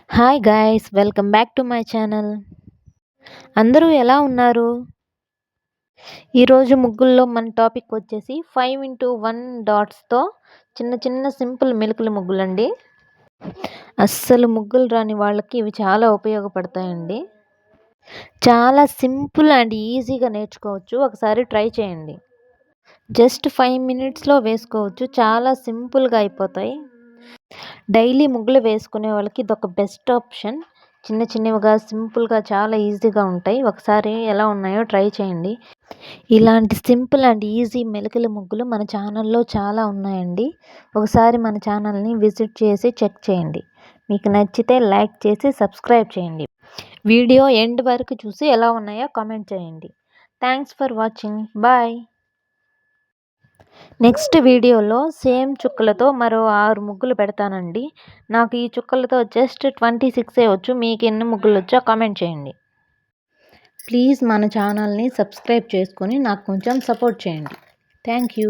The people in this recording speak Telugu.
Hi guys, welcome back to my channel. అందరూ ఎలా ఉన్నారు? ఈరోజు ముగ్గుల్లో మన టాపిక్ వచ్చేసి 5x1 డాట్స్తో చిన్న చిన్న సింపుల్ మెలికల ముగ్గులండి. అస్సలు ముగ్గులు రాని వాళ్ళకి ఇవి చాలా ఉపయోగపడతాయండి. చాలా సింపుల్ అండ్ ఈజీగా నేర్చుకోవచ్చు. ఒకసారి ట్రై చేయండి. జస్ట్ 5 మినిట్స్లో వేసుకోవచ్చు. చాలా సింపుల్గా అయిపోతాయి. డైలీ ముగ్గులు వేసుకునే వాళ్ళకి ఇదొక బెస్ట్ ఆప్షన్. చిన్న చిన్నవిగా సింపుల్గా చాలా ఈజీగా ఉంటాయి. ఒకసారి ఎలా ఉన్నాయో ట్రై చేయండి. ఇలాంటి సింపుల్ అండ్ ఈజీ మెలికల ముగ్గులు మన ఛానల్లో చాలా ఉన్నాయండి. ఒకసారి మన ఛానల్ని విజిట్ చేసి చెక్ చేయండి. మీకు నచ్చితే లైక్ చేసి సబ్స్క్రైబ్ చేయండి. వీడియో ఎండ్ వరకు చూసి ఎలా ఉన్నాయో కామెంట్ చేయండి. Thanks for watching. Bye. Next వీడియోలో సేమ్ చుక్కలతో మరో 6 ముగ్గులు పెడతానండి. నాకు ఈ చుక్కలతో జస్ట్ 26 వచ్చు. మీకు ఎన్ని ముగ్గులు వచ్చో కామెంట్ చేయండి. ప్లీజ్ మన ఛానల్ని సబ్స్క్రైబ్ చేసుకొని నాకు కొంచెం సపోర్ట్ చేయండి. Thank you.